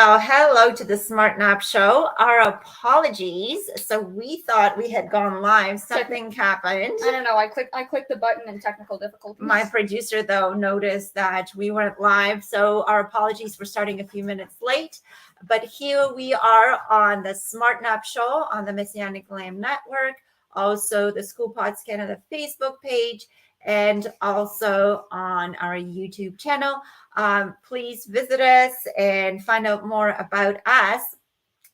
Well, hello to the Smarten App Show. Our apologies. So we thought we had gone live. Something happened. I don't know. I clicked the button and technical difficulties. My producer, though, noticed that we weren't live. So our apologies for starting a few minutes late. But here we are on the Smarten App Show on the Messianic Lamb Network, also the School Pods Canada Facebook page, and also on our YouTube channel. Please visit us and find out more about us.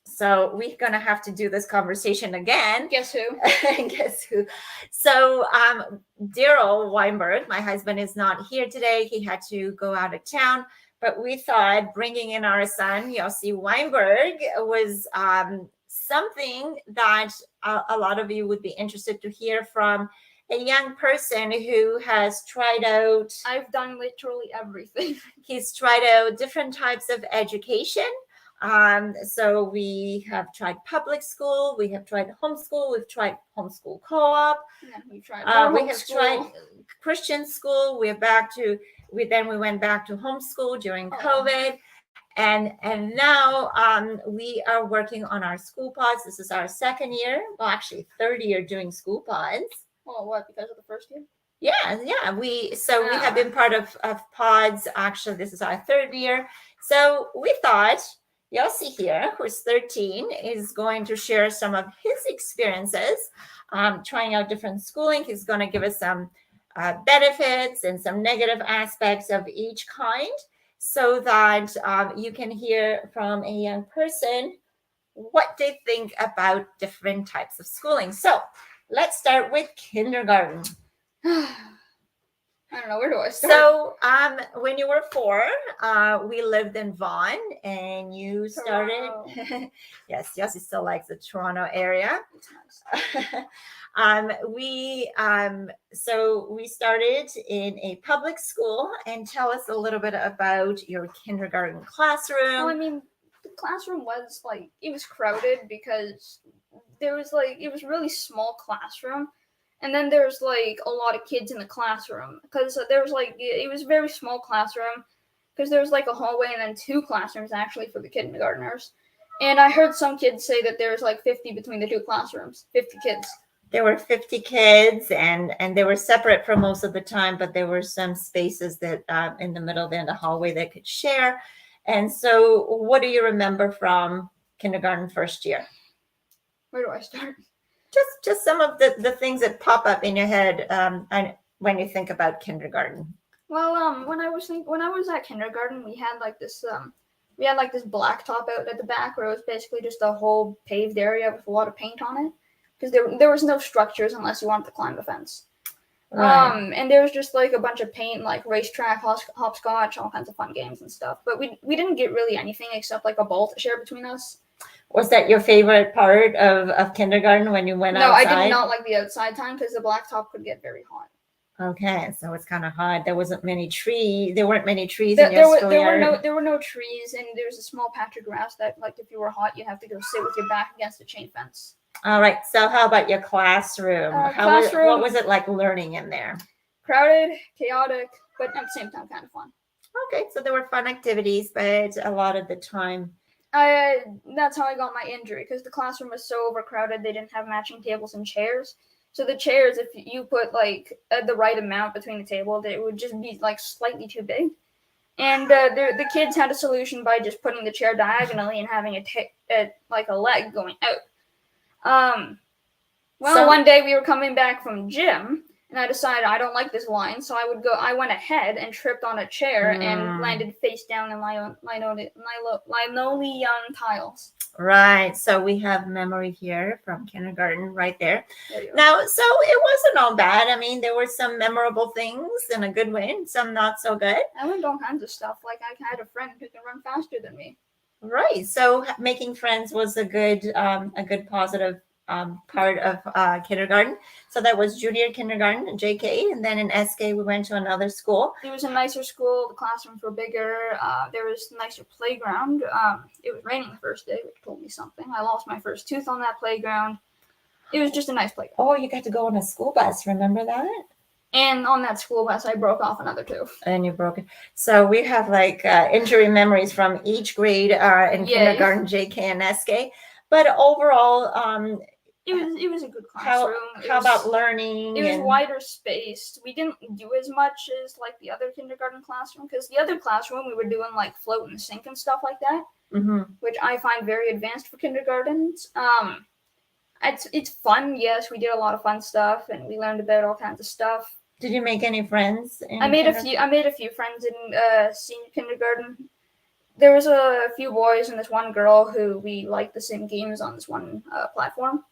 So we're going to have to do this conversation again. Guess who? Guess who? So Darryl Weinberg, my husband, is not here today. He had to go out of town. But we thought bringing in our son, Yossi Weinberg, was something that a lot of you would be interested to hear from a young person who has tried out. I've done literally everything. He's tried out different types of education. So we have tried public school, we have tried homeschool, we've tried homeschool co-op. Yeah, we tried. We have tried Christian school. We went back to homeschool during COVID. And now we are working on our school pods. This is our second year, well, actually third year doing school pods. Oh, what? Because of the first year? Yeah. We have been part of pods. Actually, this is our third year. So we thought Yossi here, who's 13, is going to share some of his experiences trying out different schooling. He's going to give us some benefits and some negative aspects of each kind, so that you can hear from a young person what they think about different types of schooling. So let's start with kindergarten. I don't know, where do I start? So when you were 4, we lived in Vaughan, and you started. Yes, he still likes the Toronto area. So we started in a public school, and tell us a little bit about your kindergarten classroom. Well, I mean, the classroom was it was crowded because it was a really small classroom. And then there's a lot of kids in the classroom because there was it was a very small classroom because there was a hallway and then 2 classrooms actually for the kindergartners. And I heard some kids say that there was 50 between the 2 classrooms, 50 kids. There were 50 kids, and they were separate for most of the time, but there were some spaces that in the middle there in the hallway they could share. And so what do you remember from kindergarten first year? Where do I start? Just some of the things that pop up in your head when you think about kindergarten. Well, when I was at kindergarten, we had this blacktop out at the back where it was basically just a whole paved area with a lot of paint on it because there was no structures unless you wanted to climb the fence. Right. And there was just a bunch of paint, racetrack, hopscotch, all kinds of fun games and stuff. But we didn't get really anything except a ball to share between us. Was that your favorite part of kindergarten when you went outside? No, I did not like the outside time because the blacktop could get very hot. Okay, so it's kind of hot. There weren't many trees in your schoolyard. There were no trees, and there was a small patch of grass that, if you were hot, you'd have to go sit with your back against a chain fence. All right. So how about your classroom? What was it like learning in there? Crowded, chaotic, but at the same time kind of fun. Okay, so there were fun activities, but a lot of the time. That's how I got my injury because the classroom was so overcrowded. They didn't have matching tables and chairs. So the chairs, if you put the right amount between the table, it would just be slightly too big. And the kids had a solution by just putting the chair diagonally and having a leg going out. One day we were coming back from gym, and I decided I don't like this line, so I went ahead and tripped on a chair and landed face down in linoleum tiles. Right. So we have memory here from kindergarten right there. Now, so it wasn't all bad. I mean, there were some memorable things in a good way and some not so good. I learned all kinds of stuff. I had a friend who can run faster than me. Right. So making friends was a good positive part of kindergarten. So that was junior kindergarten, JK, and then in SK we went to another school. It was a nicer school. The classrooms were bigger. There was a nicer playground. It was raining the first day, which told me something. I lost my first tooth on that playground. It was just a nice playground. Oh, you got to go on a school bus. Remember that? And on that school bus, I broke off another 2. And you broke it. So we have like injury memories from each grade in Yay. kindergarten, JK and SK. But overall, it was a good classroom. How about learning? It was wider spaced. We didn't do as much as like the other kindergarten classroom, because the other classroom we were doing like float and sink and stuff like that, which I find very advanced for kindergartens. It's fun. Yes, we did a lot of fun stuff, and we learned about all kinds of stuff. Did you make any friends? I made a few friends in senior kindergarten. There was a few boys and this one girl who we liked the same games on this one platform.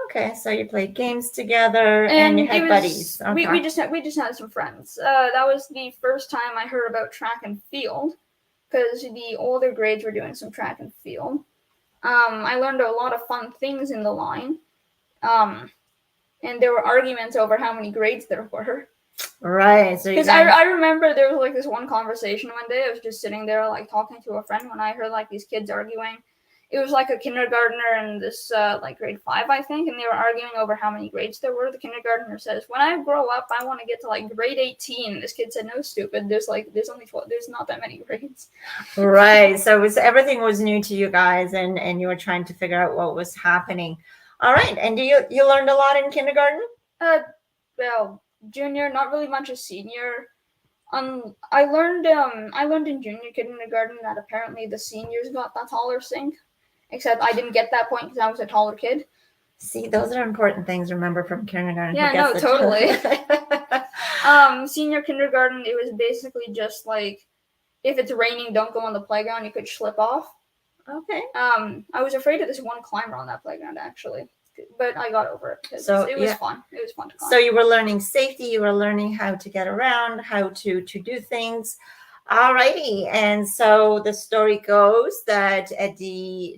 Okay, so you played games together and you had buddies. Okay. We just had some friends. That was the first time I heard about track and field, because the older grades were doing some track and field. I learned a lot of fun things in the line. And there were arguments over how many grades there were. Right. So because I remember there was like this one conversation one day. I was just sitting there like talking to a friend when I heard like these kids arguing. It was like a kindergartner and this like grade 5, I think, and they were arguing over how many grades there were. The kindergartner says, "When I grow up, I want to get to like grade 18." This kid said, "No, stupid. There's only 12. There's not that many grades." Right. So everything was new to you guys, and you were trying to figure out what was happening. All right. And you learned a lot in kindergarten? Well, junior, not really much as senior. I learned in junior kindergarten that apparently the seniors got that taller sink. Except I didn't get that point because I was a taller kid. See, those are important things to remember from kindergarten. Yeah, no, totally. Senior kindergarten, it was basically just like, if it's raining, don't go on the playground. You could slip off. Okay. I was afraid of this one climber on that playground, actually. But I got over it. So it was fun. It was fun to climb. So you were learning safety. You were learning how to get around, how to do things. Alrighty, and so the story goes that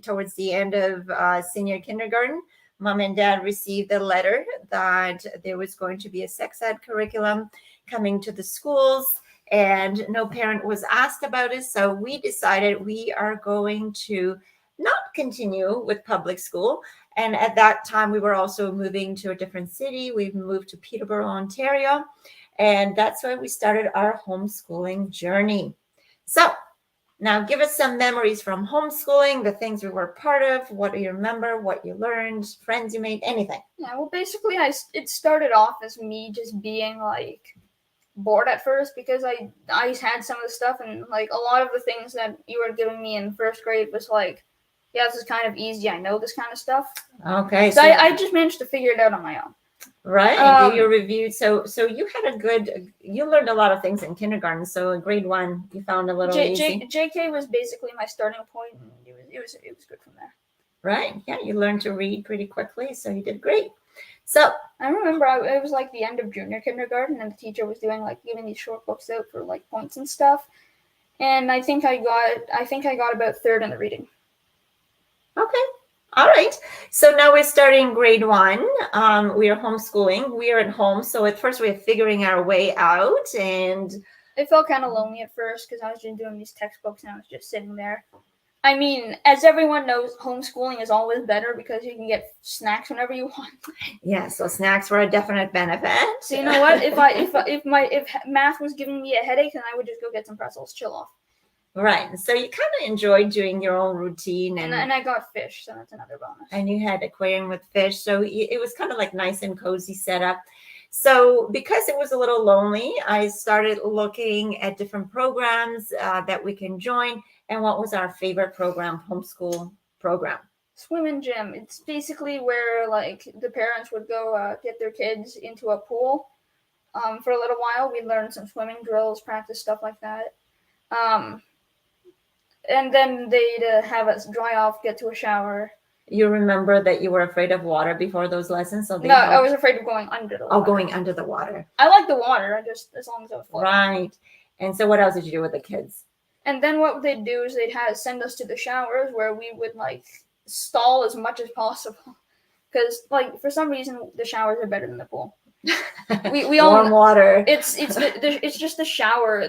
towards the end of senior kindergarten, Mom and Dad received a letter that there was going to be a sex ed curriculum coming to the schools, and no parent was asked about it. So we decided we are going to not continue with public school. And at that time, we were also moving to a different city. We've moved to Peterborough, Ontario. And that's why we started our homeschooling journey. So now give us some memories from homeschooling, the things we were part of, what do you remember, what you learned, friends you made, anything. Yeah, well, basically, it started off as me just being like bored at first, because I had some of the stuff, and like a lot of the things that you were giving me in first grade was like, yeah, this is kind of easy. I know this kind of stuff. Okay. So I just managed to figure it out on my own. Right. You reviewed. So you had you learned a lot of things in kindergarten. So in grade 1, you found a little easy. JK was basically my starting point, and it was good from there. Right. Yeah. You learned to read pretty quickly. So you did great. So I remember it was like the end of junior kindergarten, and the teacher was doing like giving these short books out for like points and stuff. And I think I got about third in the reading. Okay. All right. So now we're starting grade 1. We are homeschooling. We are at home. So at first we're figuring our way out, and it felt kind of lonely at first because I was just doing these textbooks and I was just sitting there. I mean, as everyone knows, homeschooling is always better because you can get snacks whenever you want. Yeah, so snacks were a definite benefit. So you know what? If math was giving me a headache, then I would just go get some pretzels, chill off. Right. So you kind of enjoyed doing your own routine. And I got fish, so that's another bonus. And you had aquarium with fish. So it was kind of like nice and cozy setup. So because it was a little lonely, I started looking at different programs that we can join. And what was our favorite program, homeschool program? Swim and gym. It's basically where like the parents would go get their kids into a pool for a little while. We learned some swimming drills, practice stuff like that. And then they'd have us dry off, get to a shower. You remember that you were afraid of water before those lessons? So I was afraid of going under the water. Oh, going under the water. I like the water, just as long as I was floating. Right. And so what else did you do with the kids? And then what they'd do is they'd send us to the showers where we would like stall as much as possible. Because like for some reason the showers are better than the pool. We warm water. It's just the shower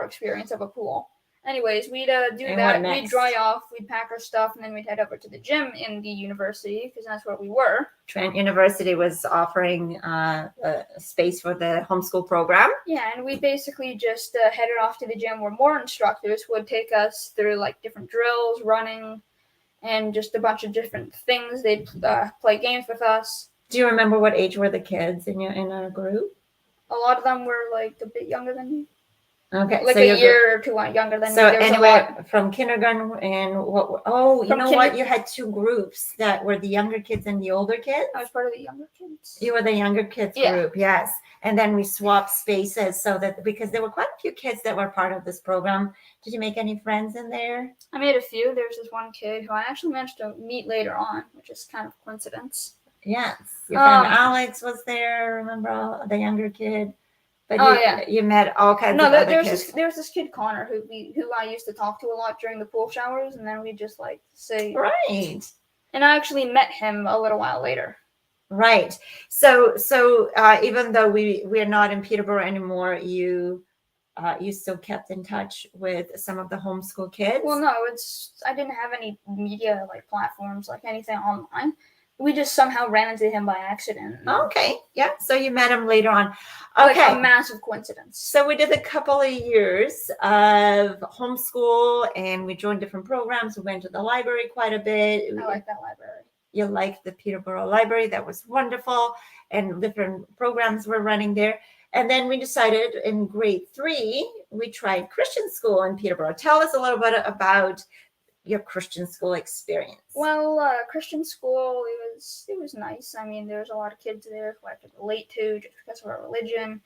experience of a pool. Anyways, we'd do And that. what We'd next? dry off. We'd pack our stuff, and then we'd head over to the gym in the university because that's where we were. Trent University was offering a space for the homeschool program. Yeah, and we basically just headed off to the gym where more instructors would take us through like different drills, running, and just a bunch of different things. They'd play games with us. Do you remember what age were the kids in our group? A lot of them were like a bit younger than me. Okay, Like so a year or two younger than me. so There was anyway, from kindergarten and what? Oh, you From know what? You had two groups that were the younger kids and the older kids. I was part of the younger kids. You were the younger kids group, yes. And then we swapped spaces so that because there were quite a few kids that were part of this program. Did you make any friends in there? I made a few. There's this one kid who I actually managed to meet later on, which is kind of coincidence. Yes, your friend Alex was there. Remember the younger kid? But you met all kinds of other kids. There was this kid Connor who I used to talk to a lot during the pool showers, and then we just like say right. And I actually met him a little while later. Right. So even though we're not in Peterborough anymore, you still kept in touch with some of the homeschool kids. Well, no, I didn't have any media like platforms like anything online. We just somehow ran into him by accident. Okay. Yeah. So you met him later on. Okay. Like a massive coincidence. So we did a couple of years of homeschool and we joined different programs. We went to the library quite a bit. I like that library. You liked the Peterborough Library. That was wonderful. And different programs were running there. And then we decided in grade 3, we tried Christian school in Peterborough. Tell us a little bit about your Christian school experience. Well, Christian school, it was nice. I mean, there was a lot of kids there who I could relate to just because of our religion.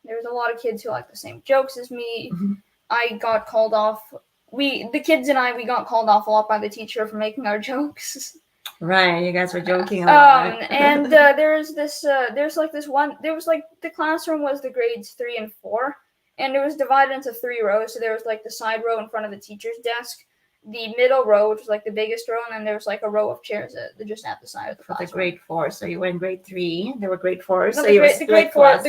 There was a lot of kids who liked the same jokes as me. Mm-hmm. I got called off. The kids and I got called off a lot by the teacher for making our jokes. Right, you guys were joking a lot. And there was the classroom was the grades 3 and 4, and it was divided into 3 rows. So there was like the side row in front of the teacher's desk, the middle row, which was like the biggest row, and then there was like a row of chairs just at the side of the classroom. The grade 4. So you were in grade 3. There were grade 4s. No, so the grade 4s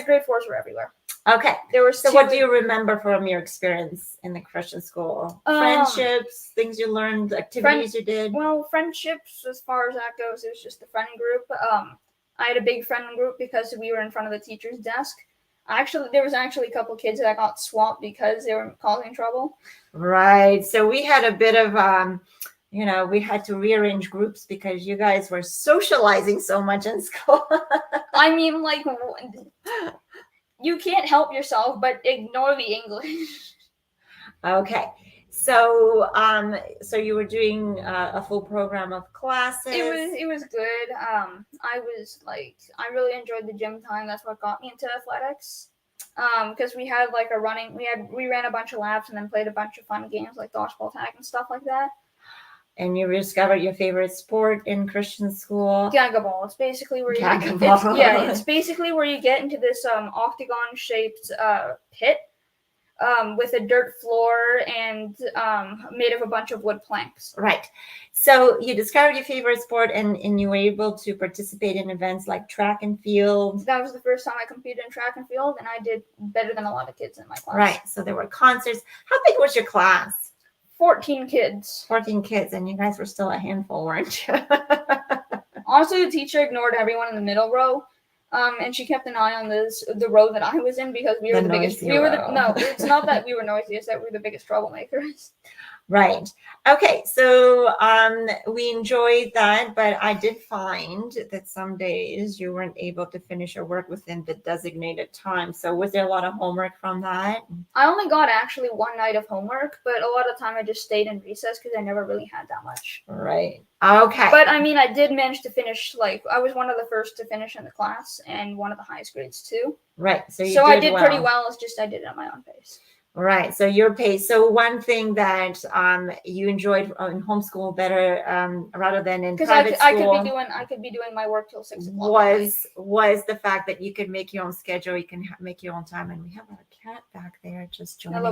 were everywhere. Okay. There were. So what do you remember from your experience in the Christian school? Friendships, things you learned, activities you did? Well, friendships, as far as that goes, it was just the friend group. I had a big friend group because we were in front of the teacher's desk. There was actually a couple kids that got swapped because they were causing trouble. Right. So we had a bit of, we had to rearrange groups because you guys were socializing so much in school. I mean, like, you can't help yourself but ignore the English. Okay. So you were doing a full program of classes. It was good. I really enjoyed the gym time. That's what got me into athletics. Because we had like we ran a bunch of laps and then played a bunch of fun games like dodgeball tag and stuff like that. And you discovered your favorite sport in Christian school. Gagaball. It's basically where it's basically where you get into this octagon shaped pit. With a dirt floor and made of a bunch of wood planks. Right. So you discovered your favorite sport and you were able to participate in events like track and field. That was the first time I competed in track and field, and I did better than a lot of kids in my class. Right. So there were concerts. How big was your class? 14 kids. 14 kids, and you guys were still a handful, weren't you? Honestly, the teacher ignored everyone in the middle row. And she kept an eye on the row that I was in because we were the biggest. No, it's not that we were noisy; it's that we were the biggest troublemakers. Right. Okay. So we enjoyed that, but I did find that some days you weren't able to finish your work within the designated time. So was there a lot of homework from that? I only got actually one night of homework, but a lot of the time I just stayed in recess because I never really had that much. Right. Okay. But I mean, I did manage to finish. Like, I was one of the first to finish in the class and one of the highest grades too. Right. So I did pretty well. It's just I did it at my own pace. Right. So your pace. So one thing that you enjoyed in homeschool better rather than in private school, I could be doing my work till 6 o'clock. Was the fact that you could make your own schedule, you can make your own time, and we have our cat back there just joining us.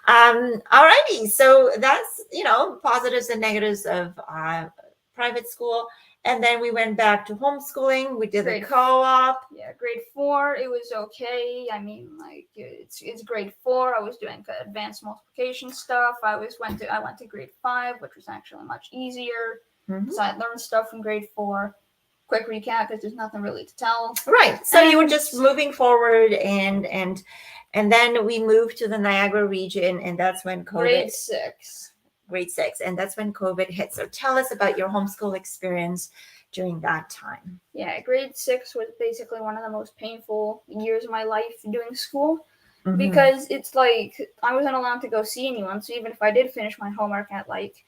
All righty. So that's positives and negatives of private school. And then we went back to homeschooling. We did a co-op. Yeah, grade 4. 4, it was okay. I mean, like it's grade 4. I was doing advanced multiplication stuff. I went to grade 5, which was actually much easier. Mhm. So I learned stuff from grade 4. Quick recap, because there's nothing really to tell. Right. So you were just moving forward, and then we moved to the Niagara region, and that's when COVID. Grade 6, and that's when COVID hit. So tell us about your homeschool experience during that time. Yeah, grade 6 was basically one of the most painful years of my life doing school, because it's like I wasn't allowed to go see anyone. So even if I did finish my homework at like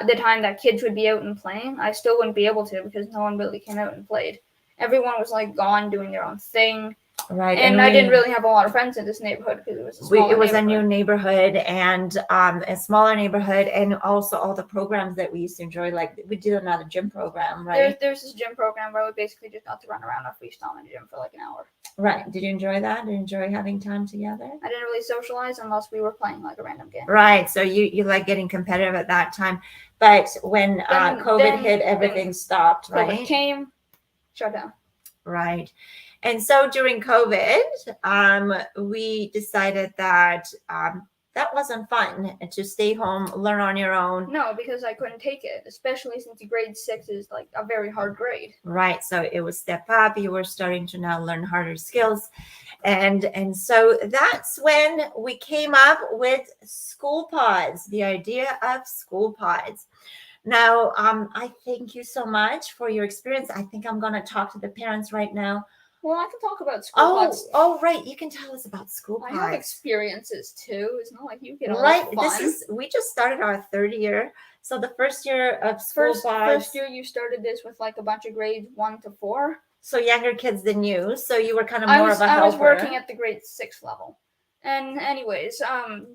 the time that kids would be out and playing, I still wouldn't be able to, because no one really came out and played. Everyone was like gone doing their own thing. Right. And I didn't really have a lot of friends in this neighborhood, because it was a smaller a new neighborhood, and a smaller neighborhood, and also all the programs that we used to enjoy. Like we did another gym program, right? There's this gym program where we basically just got to run around on freestyle in the gym for like an hour. Right. Did you enjoy that? Did you enjoy having time together? I didn't really socialize unless we were playing like a random game. Right. So you like getting competitive at that time. But when COVID hit, everything stopped, right? COVID came, shut down. Right. And so during COVID, we decided that that wasn't fun to stay home, learn on your own. No, because I couldn't take it, especially since grade 6 is like a very hard grade. Right. So it was step up. You were starting to now learn harder skills. And so that's when we came up with school pods, the idea of school pods. Now, I thank you so much for your experience. I think I'm going to talk to the parents right now. Well, I can talk about school pods. Oh, right. You can tell us about school pods. I have experiences too. It's not like you get all right. fun. We just started our 3rd year. So the first year of school pods. First year you started this with like a bunch of grades 1 to 4. So younger kids than you. So you were kind of more of a helper. I was working at the grade 6 level. And anyways,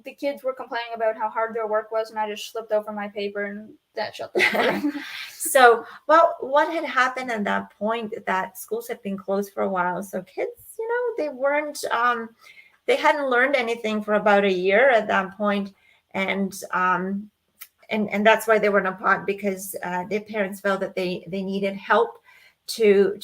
the kids were complaining about how hard their work was, and I just slipped over my paper, and that shut them down. So, well, what had happened at that point, that schools had been closed for a while. So kids, they weren't, they hadn't learned anything for about a year at that point. And that's why they were in a pod, because their parents felt that they needed help to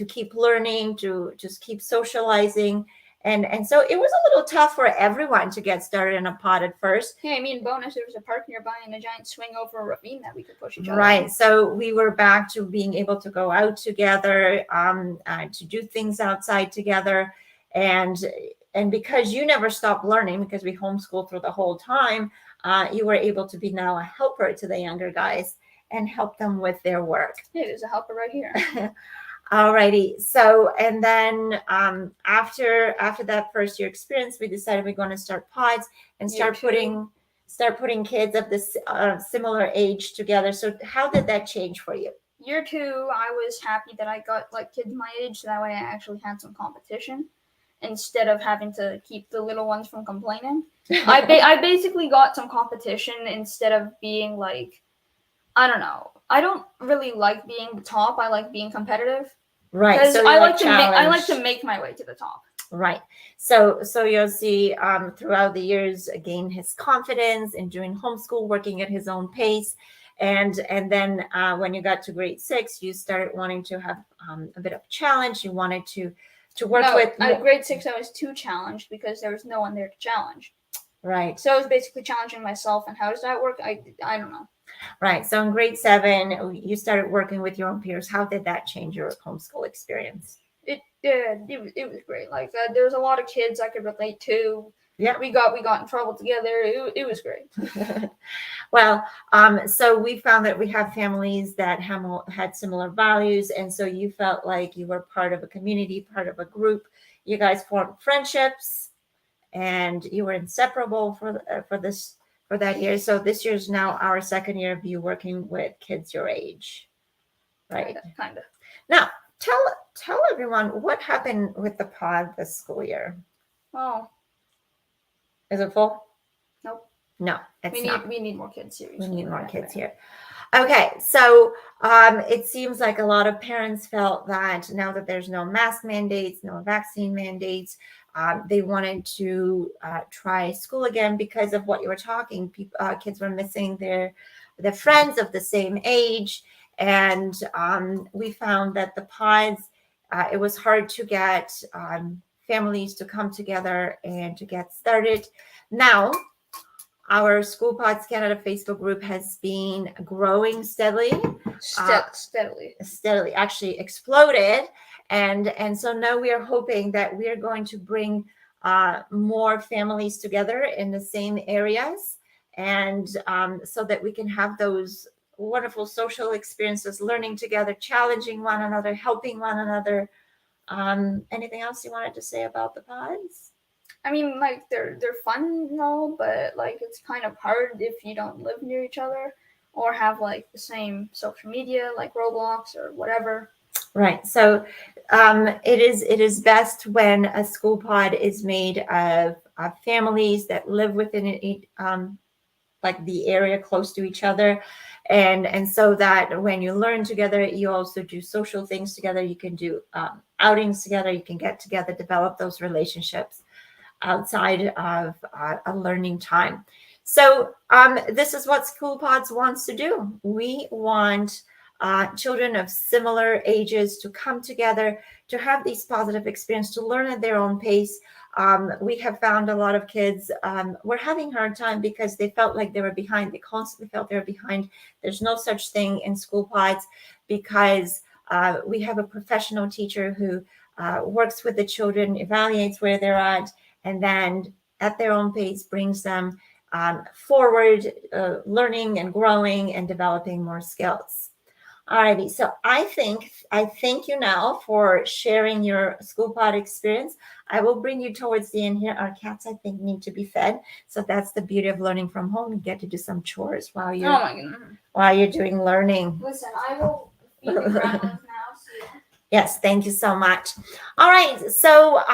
keep learning, to just keep socializing. And so it was a little tough for everyone to get started in a pod at first. Yeah, I mean, bonus, there was a park nearby and a giant swing over a ravine that we could push each other. Right. On. So we were back to being able to go out together, to do things outside together. And because you never stopped learning, because we homeschooled through the whole time, you were able to be now a helper to the younger guys and help them with their work. Yeah, there's a helper right here. Alrighty. So, and then after that first year experience, we decided we're going to start pods and start putting kids of this similar age together. So how did that change for you? Year 2, I was happy that I got like kids my age. So that way I actually had some competition instead of having to keep the little ones from complaining. I basically got some competition instead of being like, I don't know. I don't really like being the top. I like being competitive. Right. Because I like to make my way to the top. Right. So you'll see throughout the years gain his confidence in doing homeschool, working at his own pace. And then when you got to grade 6, you started wanting to have a bit of challenge. You wanted to work with. At grade 6, I was too challenged because there was no one there to challenge. Right. So I was basically challenging myself. And how does that work? I don't know. Right. So in grade 7, you started working with your own peers. How did that change your homeschool experience? It did. It was great. Like there was a lot of kids I could relate to. Yeah. We got in trouble together. It was great. Well, so we found that we have families that had similar values, and so you felt like you were part of a community, part of a group. You guys formed friendships, and you were inseparable for that year. So this year's now our 2nd year of you working with kids your age, right? Kind of. Now, tell everyone what happened with the pod this school year. Oh. Is it full? Nope. No, it's not. We need more kids here. We need more kids here. Okay, so it seems like a lot of parents felt that now that there's no mask mandates, no vaccine mandates, they wanted to try school again because of what you were talking. Kids were missing their friends of the same age, and we found that the pods it was hard to get families to come together and to get started. Now, our School Pods Canada Facebook group has been growing steadily. Steadily, actually exploded. And so now we are hoping that we are going to bring more families together in the same areas, and so that we can have those wonderful social experiences, learning together, challenging one another, helping one another. Anything else you wanted to say about the pods? I mean, like they're fun and all, but like it's kind of hard if you don't live near each other or have like the same social media, like Roblox or whatever. Right. So it is best when a school pod is made of families that live within it, like the area close to each other, and so that when you learn together, you also do social things together. You can do outings together. You can get together, develop those relationships outside of a learning time. So this is what School Pods wants to do. We want children of similar ages to come together, to have these positive experiences, to learn at their own pace. We have found a lot of kids were having a hard time because they felt like they were behind. They constantly felt they were behind. There's no such thing in School Pods because we have a professional teacher who works with the children, evaluates where they're at, and then at their own pace brings them forward, learning and growing and developing more skills. Alrighty, so I thank you now for sharing your School Pod experience. I will bring you towards the end here. Our cats, I think, need to be fed. So that's the beauty of learning from home. You get to do some chores while you're doing learning. Listen, I will feed the gremlins now. So yeah. Yes, thank you so much. All right, so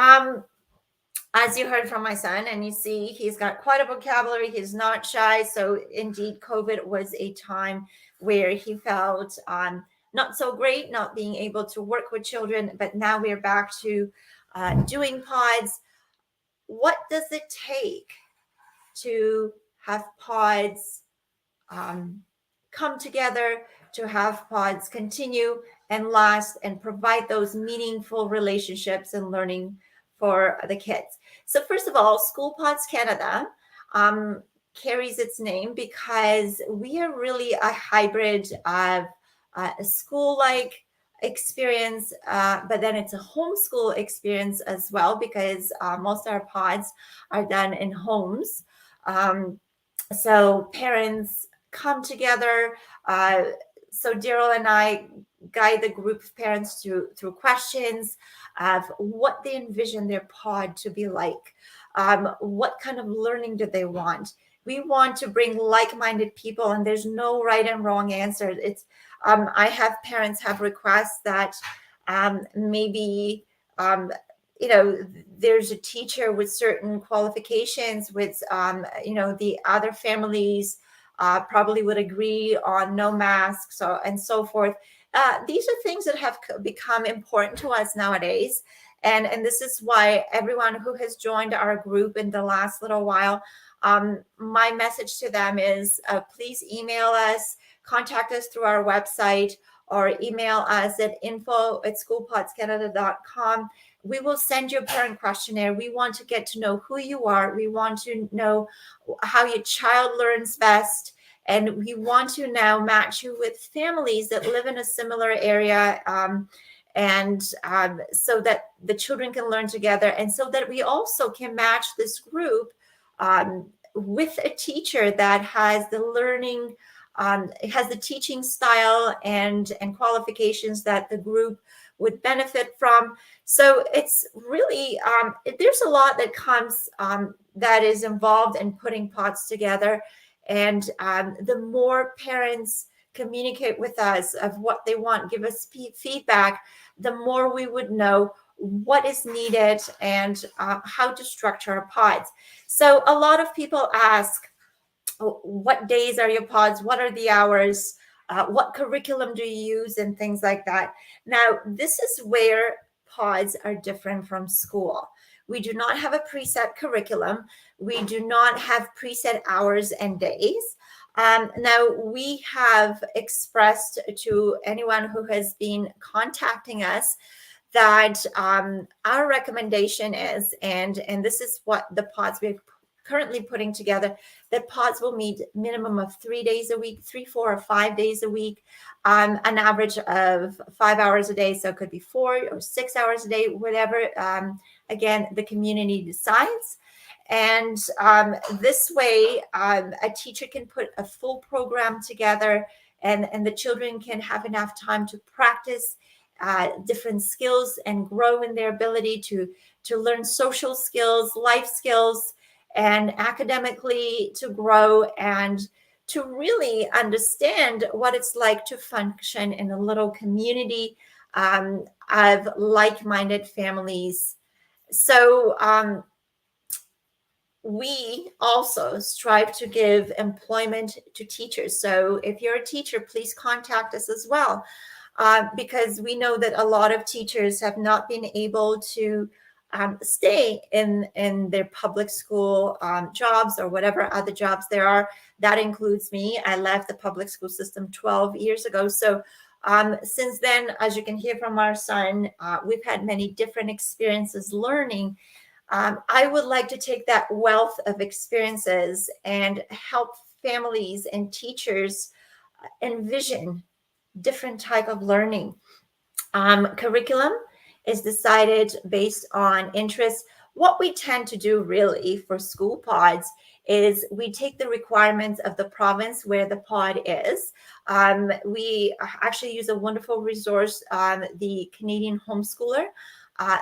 as you heard from my son, and you see he's got quite a vocabulary, he's not shy. So indeed, COVID was a time where he felt not so great, not being able to work with children, but now we're back to doing pods. What does it take to have pods come together, to have pods continue and last and provide those meaningful relationships and learning for the kids? So first of all, School Pods Canada carries its name because we are really a hybrid of a school-like experience, but then it's a homeschool experience as well, because most of our pods are done in homes. So parents come together. So Darryl and I guide the group of parents through questions of what they envision their pod to be like. What kind of learning do they want? We want to bring like-minded people, and there's no right and wrong answer. It's I have parents have requests that maybe there's a teacher with certain qualifications, with the other families probably would agree on no masks and so forth. These are things that have become important to us nowadays. And this is why everyone who has joined our group in the last little while, my message to them is please email us, contact us through our website, or email us at info@schoolpodscanada.com. We will send you a parent questionnaire. We want to get to know who you are. We want to know how your child learns best. And we want to now match you with families that live in a similar area, so that the children can learn together, and so that we also can match this group with a teacher that has the learning, has the teaching style and qualifications that the group would benefit from. So it's really, there's a lot that comes that is involved in putting pods together. And the more parents communicate with us of what they want, give us feedback, the more we would know what is needed and how to structure our pods. So a lot of people ask, what days are your pods? What are the hours? What curriculum do you use? And things like that. Now, this is where pods are different from school. We do not have a preset curriculum. We do not have preset hours and days. Now, we have expressed to anyone who has been contacting us that our recommendation is, and this is what the pods we're currently putting together, that pods will meet minimum of 3 days a week, 3, 4, or 5 days a week, an average of 5 hours a day. So it could be 4 or 6 hours a day, whatever, again, the community decides. And this way, a teacher can put a full program together, and the children can have enough time to practice different skills and grow in their ability to learn social skills, life skills, and academically to grow and to really understand what it's like to function in a little community of like-minded families. So we also strive to give employment to teachers. So if you're a teacher, please contact us as well, because we know that a lot of teachers have not been able to stay in their public school jobs or whatever other jobs there are. That includes me. I left the public school system 12 years ago. So since then, as you can hear from our son, we've had many different experiences learning. I would like to take that wealth of experiences and help families and teachers envision different type of learning. Curriculum is decided based on interest. What we tend to do really for school pods is we take the requirements of the province where the pod is. We actually use a wonderful resource, the Canadian homeschooler,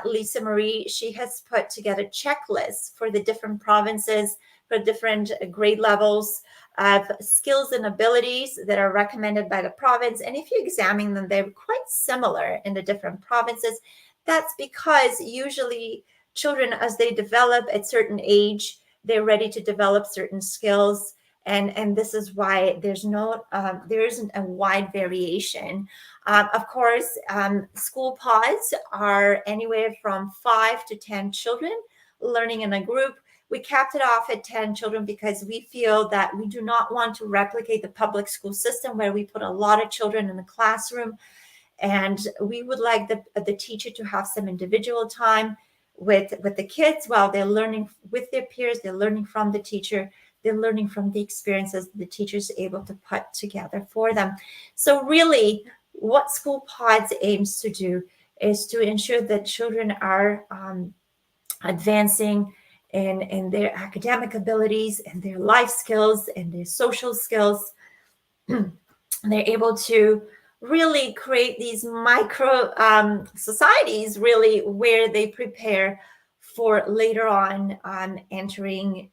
Lisa Marie. She has put together checklists for the different provinces, for different grade levels of skills and abilities that are recommended by the province. And if you examine them, they're quite similar in the different provinces. That's because usually children, as they develop at certain age, they're ready to develop certain skills. And this is why there isn't a wide variation. Of course, school pods are anywhere from 5 to 10 children learning in a group. We capped it off at 10 children because we feel that we do not want to replicate the public school system where we put a lot of children in the classroom. And we would like the teacher to have some individual time with the kids while they're learning with their peers. They're learning from the teacher. They're learning from the experiences the teacher is able to put together for them. So really, what School Pods aims to do is to ensure that children are advancing in their academic abilities and their life skills and their social skills. They're able to really create these micro societies, really, where they prepare for later on entering,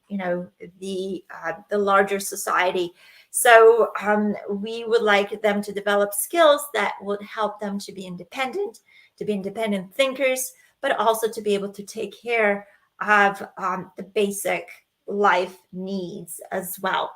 the larger society. So we would like them to develop skills that would help them to be independent thinkers, but also to be able to take care of the basic life needs as well.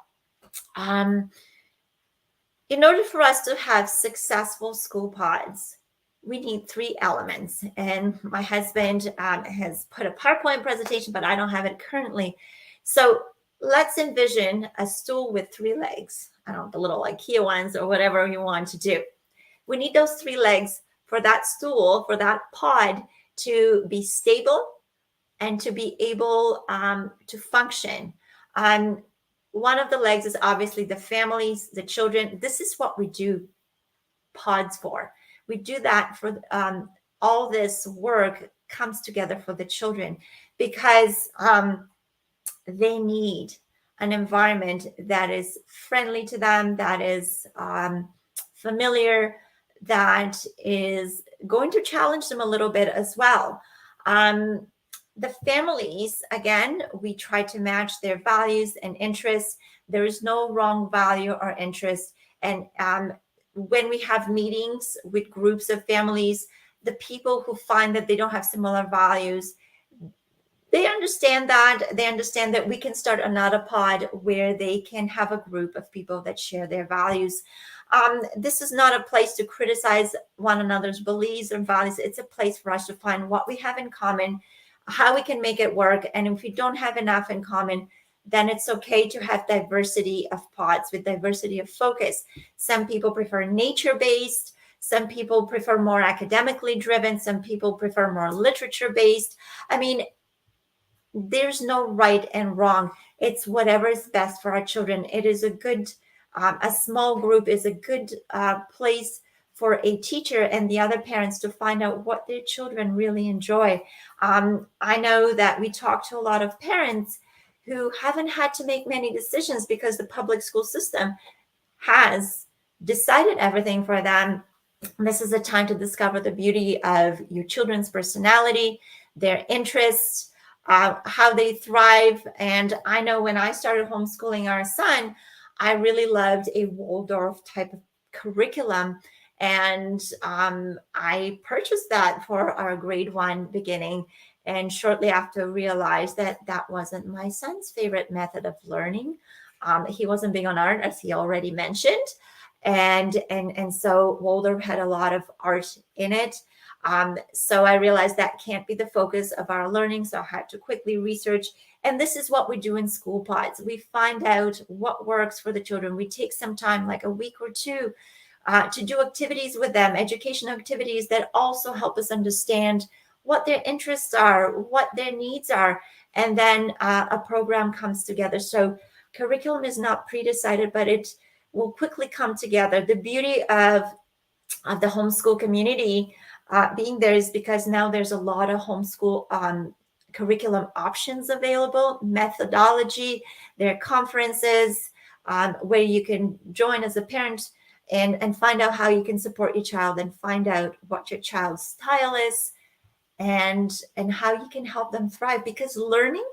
In order for us to have successful school pods, we need 3 elements. And my husband has put a PowerPoint presentation, but I don't have it currently. So let's envision a stool with 3 legs. I don't know, the little IKEA ones or whatever you want to do. We need those 3 legs for that stool, for that pod to be stable and to be able to function. One of the legs is obviously the families, the children. This is what we do pods for. We do that for all this work comes together for the children because they need an environment that is friendly to them, that is familiar, that is going to challenge them a little bit as well. The families, again, we try to match their values and interests. There is no wrong value or interest. And when we have meetings with groups of families, the people who find that they don't have similar values, they understand that we can start another pod where they can have a group of people that share their values. This is not a place to criticize one another's beliefs or values. It's a place for us to find what we have in common, how we can make it work. And if we don't have enough in common, then it's okay to have diversity of pods with diversity of focus. Some people prefer nature-based. Some people prefer more academically driven. Some people prefer more literature based. I mean, there's no right and wrong. It's whatever is best for our children. It is a good, a small group is a good place for a teacher and the other parents to find out what their children really enjoy. I know that we talk to a lot of parents who haven't had to make many decisions because the public school system has decided everything for them. This is a time to discover the beauty of your children's personality, their interests, how they thrive. And I know when I started homeschooling our son, I really loved a Waldorf type of curriculum. And I purchased that for our grade 1 beginning. And shortly after realized that that wasn't my son's favorite method of learning. He wasn't big on art, as he already mentioned. And so Waldorf had a lot of art in it. So I realized that can't be the focus of our learning. So I had to quickly research. And this is what we do in school pods. We find out what works for the children. We take some time, like a week or two, to do activities with them, education activities that also help us understand what their interests are, what their needs are. And then a program comes together. So curriculum is not pre-decided, but it will quickly come together. The beauty of the homeschool community being there is because now there's a lot of homeschool curriculum options available, methodology, there are conferences where you can join as a parent and find out how you can support your child and find out what your child's style is and how you can help them thrive. Because learning,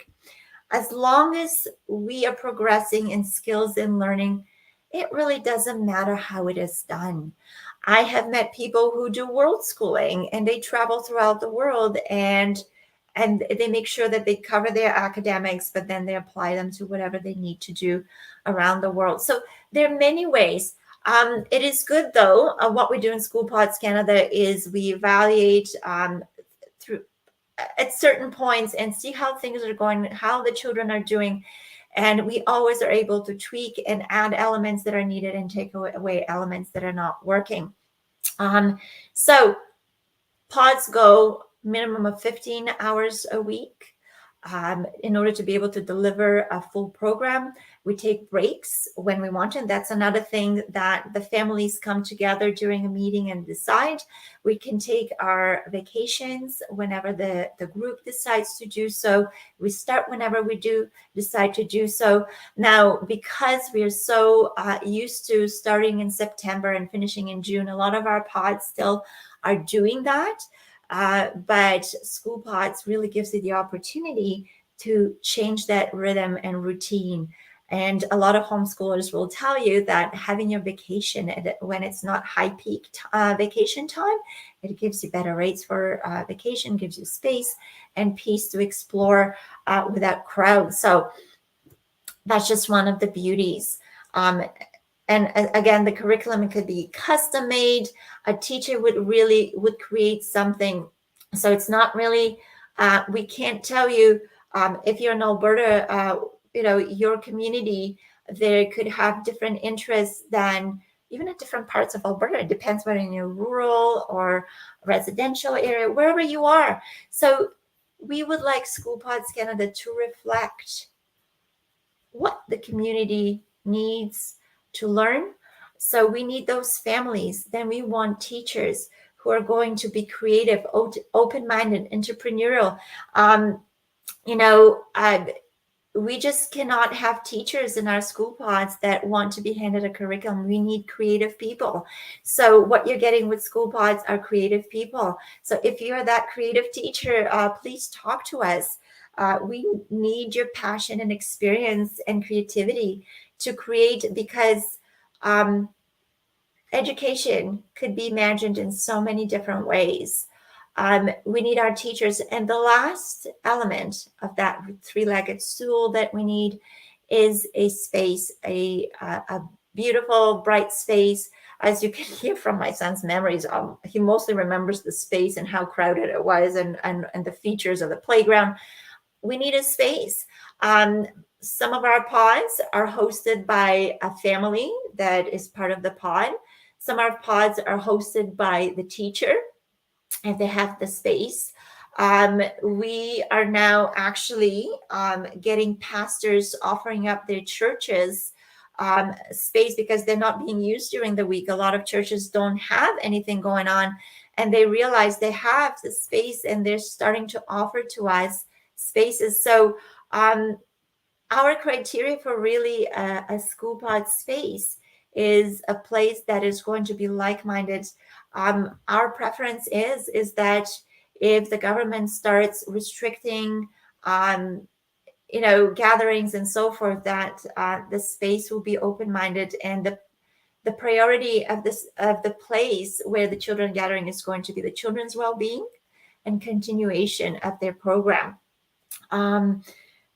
as long as we are progressing in skills in learning, it really doesn't matter how it is done. I have met people who do world schooling and they travel throughout the world and they make sure that they cover their academics, but then they apply them to whatever they need to do around the world. So there are many ways. It is good, though. What we do in School Pods Canada is we evaluate through at certain points and see how things are going, how the children are doing. And we always are able to tweak and add elements that are needed and take away elements that are not working. So pods go minimum of 15 hours a week. In order to be able to deliver a full program, we take breaks when we want to. And that's another thing that the families come together during a meeting and decide. We can take our vacations whenever the group decides to do so. We start whenever we do decide to do so. Now, because we are so used to starting in September and finishing in June, a lot of our pods still are doing that. But School Pods really gives you the opportunity to change that rhythm and routine. And a lot of homeschoolers will tell you that having your vacation when it's not high peak vacation time, it gives you better rates for vacation, gives you space and peace to explore without crowds. So that's just one of the beauties. And again, the curriculum could be custom made. A teacher would create something. So it's not really, we can't tell you if you're in Alberta, your community, there could have different interests than even at different parts of Alberta. It depends whether in a rural or residential area, wherever you are. So we would like School Pods Canada to reflect what the community needs to learn. So we need those families. Then we want teachers who are going to be creative, open-minded, entrepreneurial. We just cannot have teachers in our school pods that want to be handed a curriculum. We need creative people. So what you're getting with school pods are creative people. So if you're that creative teacher, please talk to us. We need your passion and experience and creativity to create, because education could be imagined in so many different ways. We need our teachers. And the last element of that three-legged stool that we need is a space, a beautiful, bright space. As you can hear from my son's memories, he mostly remembers the space and how crowded it was and the features of the playground. We need a space. Some of our pods are hosted by a family that is part of the pod. Summer pods are hosted by the teacher if they have the space. We are now actually getting pastors offering up their churches space because they're not being used during the week. A lot of churches don't have anything going on, and they realize they have the space, and they're starting to offer to us spaces. So our criteria for really a school pod space is a place that is going to be like-minded. Our preference is that if the government starts restricting gatherings and so forth, that the space will be open-minded, and the priority of the place where the children gathering is going to be the children's well-being and continuation of their program.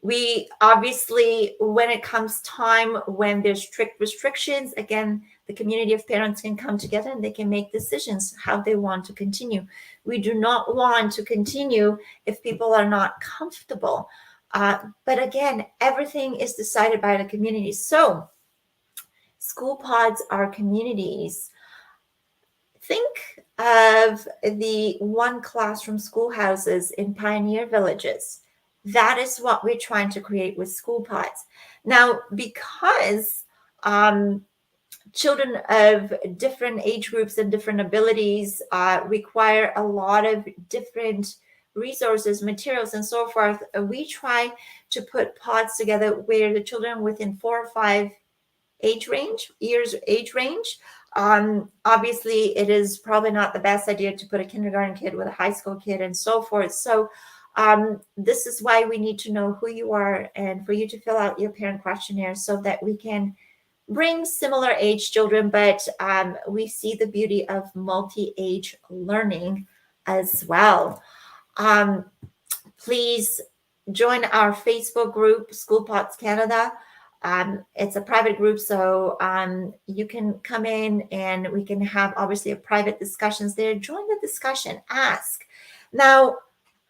We obviously, when it comes time when there's strict restrictions, again, the community of parents can come together and they can make decisions how they want to continue. We do not want to continue if people are not comfortable. But again, everything is decided by the community. So school pods are communities. Think of the one classroom schoolhouses in pioneer villages. That is what we're trying to create with school pods. Now, because children of different age groups and different abilities require a lot of different resources, materials, and so forth, we try to put pods together where the children within 4 or 5 age range. Obviously, it is probably not the best idea to put a kindergarten kid with a high school kid and so forth. So this is why we need to know who you are and for you to fill out your parent questionnaire so that we can bring similar age children, but we see the beauty of multi-age learning as well. Please join our Facebook group, School Pods Canada. It's a private group, so you can come in and we can have obviously a private discussions there. Join the discussion, ask. Now,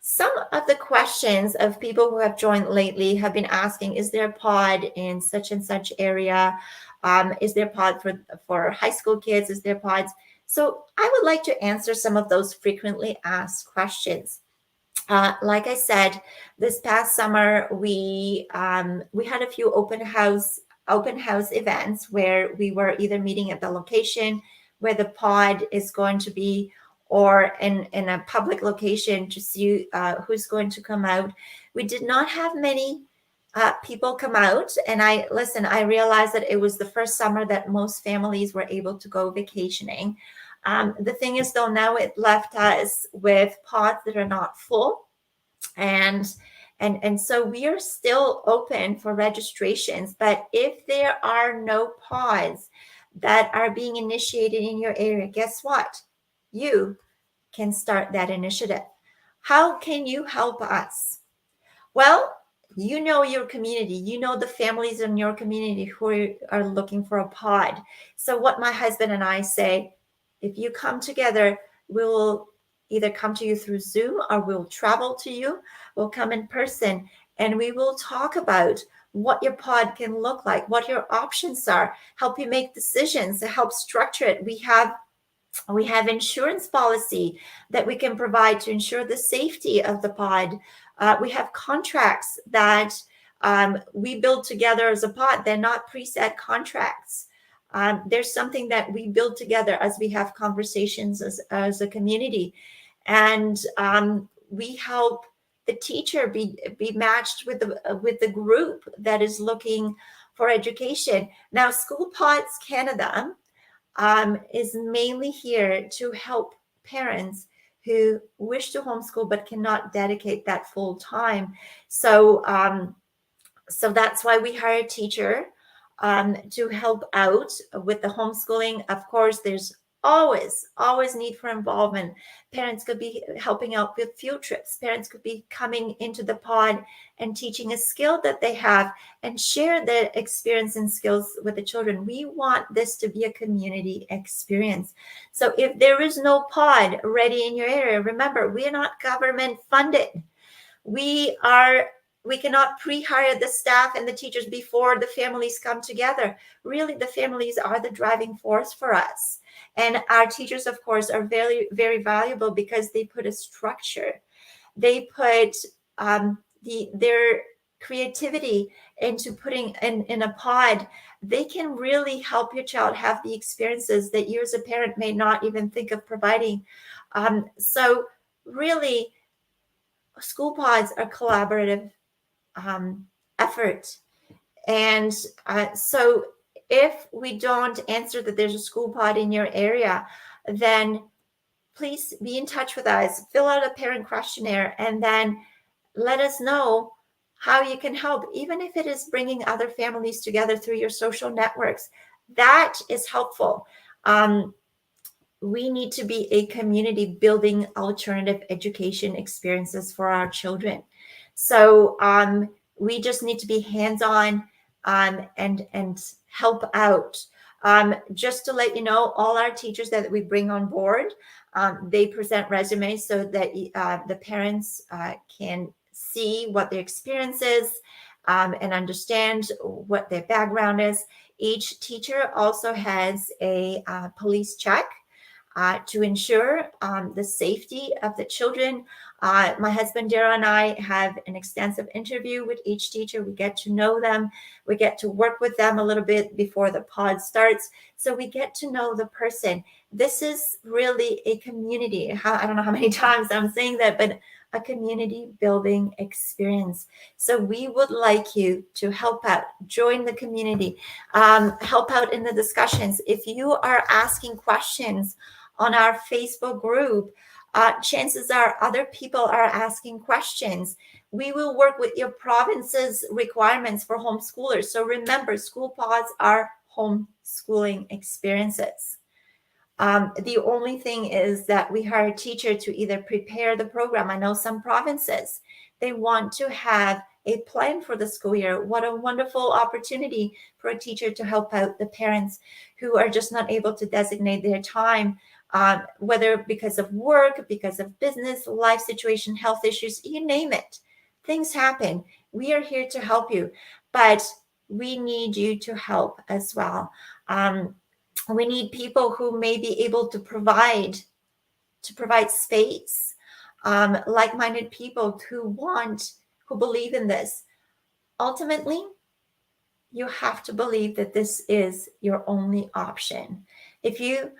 some of the questions of people who have joined lately have been asking, is there a pod in such and such area? Is there a pod for high school kids? Is there pods? So I would like to answer some of those frequently asked questions. Like I said, this past summer, we had a few open house events where we were either meeting at the location where the pod is going to be, or in a public location to see who's going to come out. We did not have many people come out. And I realized that it was the first summer that most families were able to go vacationing. The thing is, though, now it left us with pods that are not full. And so we are still open for registrations. But if there are no pods that are being initiated in your area, guess what? You can start that initiative. How can you help us? Well, you know your community, you know the families in your community who are looking for a pod. So what my husband and I say, if you come together, we'll either come to you through Zoom or we'll travel to you. We'll come in person and we will talk about what your pod can look like, what your options are, help you make decisions, help structure it. We have insurance policy that we can provide to ensure the safety of the pod. We have contracts that we build together as a pod. They're not preset contracts. There's something that we build together as we have conversations as a community. And we help the teacher be matched with the group that is looking for education. Now, School Pods Canada is mainly here to help parents who wish to homeschool but cannot dedicate that full time. So that's why we hire a teacher to help out with the homeschooling. Of course, there's always need for involvement. Parents could be helping out with field trips. Parents could be coming into the pod and teaching a skill that they have and share their experience and skills with the children. We want this to be a community experience. So if there is no pod ready in your area, remember, we are not government funded. We are we cannot pre-hire the staff and the teachers before the families come together. Really, the families are the driving force for us. And our teachers, of course, are very, very valuable because they put a structure. They put their creativity into putting in a pod. They can really help your child have the experiences that you as a parent may not even think of providing. So really, school pods are collaborative effort. And so if we don't answer that there's a school pod in your area, then please be in touch with us, fill out a parent questionnaire, and then let us know how you can help, even if it is bringing other families together through your social networks. That is helpful. We need to be a community building alternative education experiences for our children. So we just need to be hands-on and help out. Just to let you know, all our teachers that we bring on board, they present resumes so that the parents can see what their experience is and understand what their background is. Each teacher also has a police check to ensure the safety of the children. My husband Darryl and I have an extensive interview with each teacher. We get to know them. We get to work with them a little bit before the pod starts. So we get to know the person. This is really a community. I don't know how many times I'm saying that, but a community building experience. So we would like you to help out, join the community, help out in the discussions. If you are asking questions on our Facebook group, chances are other people are asking questions. We will work with your province's requirements for homeschoolers. So remember, school pods are homeschooling experiences. The only thing is that we hire a teacher to either prepare the program. I know some provinces, they want to have a plan for the school year. What a wonderful opportunity for a teacher to help out the parents who are just not able to designate their time, whether because of work, because of business, life situation, health issues, you name it. Things happen. We are here to help you, but we need you to help as well. We need people who may be able to provide space, like-minded people who believe in this. Ultimately, you have to believe that this is your only option. If you,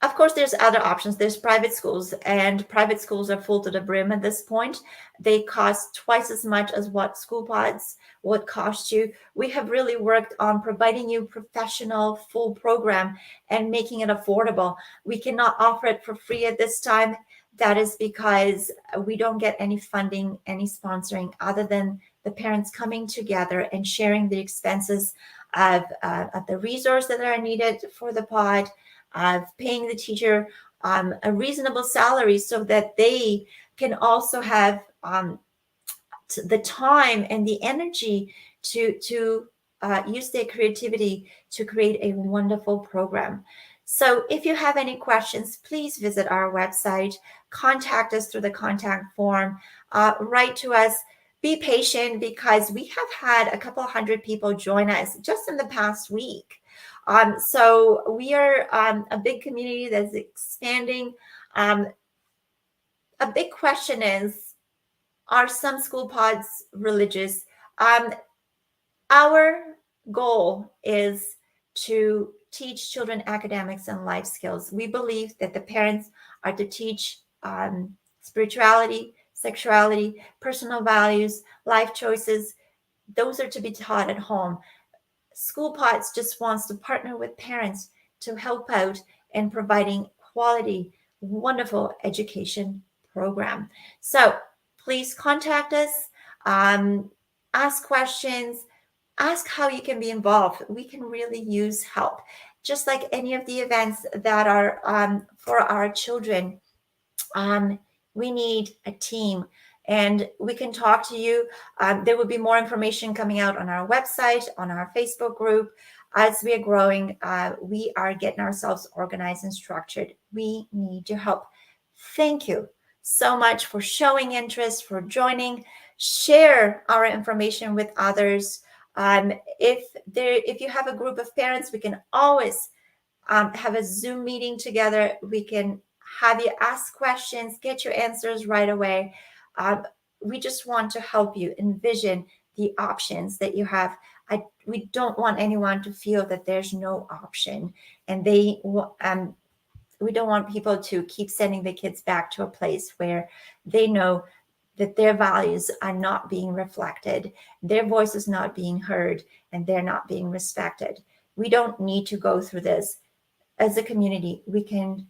of course, there's other options. There's private schools, and private schools are full to the brim at this point. They cost twice as much as what school pods would cost you. We have really worked on providing you professional full program and making it affordable. We cannot offer it for free at this time. That is because we don't get any funding, any sponsoring, other than the parents coming together and sharing the expenses of the resources that are needed for the pod, of paying the teacher a reasonable salary so that they can also have the time and the energy to use their creativity to create a wonderful program. So if you have any questions, please visit our website, contact us through the contact form, write to us. Be patient, because we have had a couple hundred people join us just in the past week. So we are a big community that's expanding. A big question is, are some school pods religious? Our goal is to teach children academics and life skills. We believe that the parents are to teach spirituality, sexuality, personal values, life choices. Those are to be taught at home. School pods just wants to partner with parents to help out in providing quality, wonderful education program. So please contact us, ask questions, ask how you can be involved. We can really use help. Just like any of the events that are for our children, we need a team, and we can talk to you. There will be more information coming out on our website, on our Facebook group. As we are growing, we are getting ourselves organized and structured. We need your help. Thank you so much for showing interest, for joining. Share our information with others. If you have a group of parents, we can always have a Zoom meeting together. We can have you ask questions, get your answers right away. We just want to help you envision the options that you have. We don't want anyone to feel that there's no option, and we don't want people to keep sending the kids back to a place where they know that their values are not being reflected, their voice is not being heard, and they're not being respected. We don't need to go through this. As a community, we can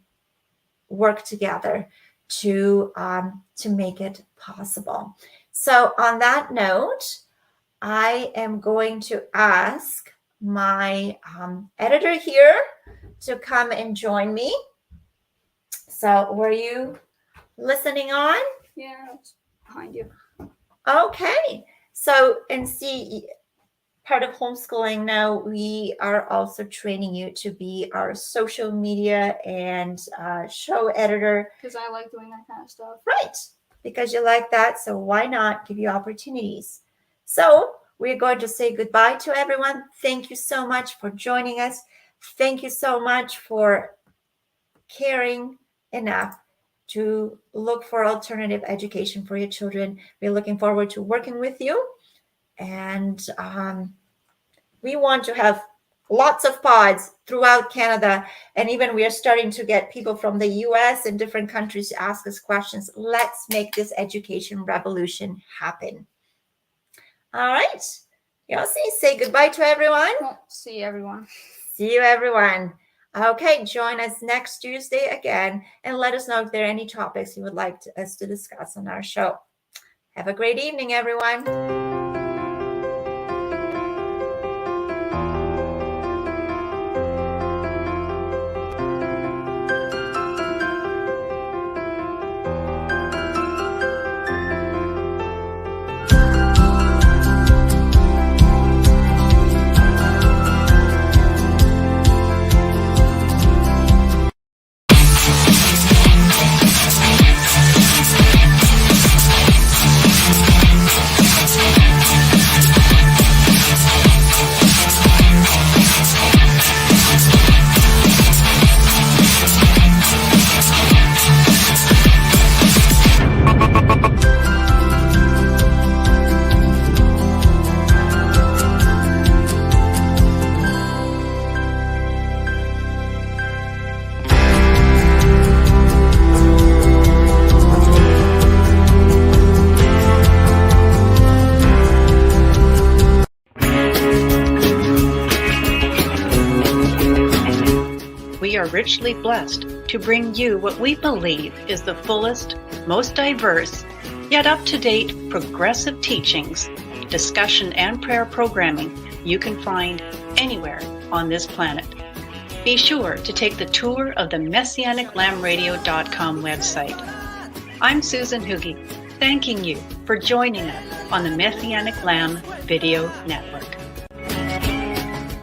work together to make it possible. So on that note, I am going to ask my editor here to come and join me. So were you listening on? Yeah, it's behind you. Okay. So, and see, part of homeschooling now, we are also training you to be our social media and show editor. Because I like doing that kind of stuff. Right. Because you like that. So why not give you opportunities? So we're going to say goodbye to everyone. Thank you so much for joining us. Thank you so much for caring enough to look for alternative education for your children. We're looking forward to working with you. And we want to have lots of pods throughout Canada. And even we are starting to get people from the US and different countries to ask us questions. Let's make this education revolution happen. All right. Yossi, say goodbye to everyone. Well, see everyone. See you, everyone. Okay, join us next Tuesday again, and let us know if there are any topics you would like us to discuss on our show. Have a great evening, everyone. We are richly blessed to bring you what we believe is the fullest, most diverse, yet up-to-date progressive teachings, discussion, and prayer programming you can find anywhere on this planet. Be sure to take the tour of the MessianicLambRadio.com website. I'm Susan Hoogie, thanking you for joining us on the Messianic Lamb Video Network.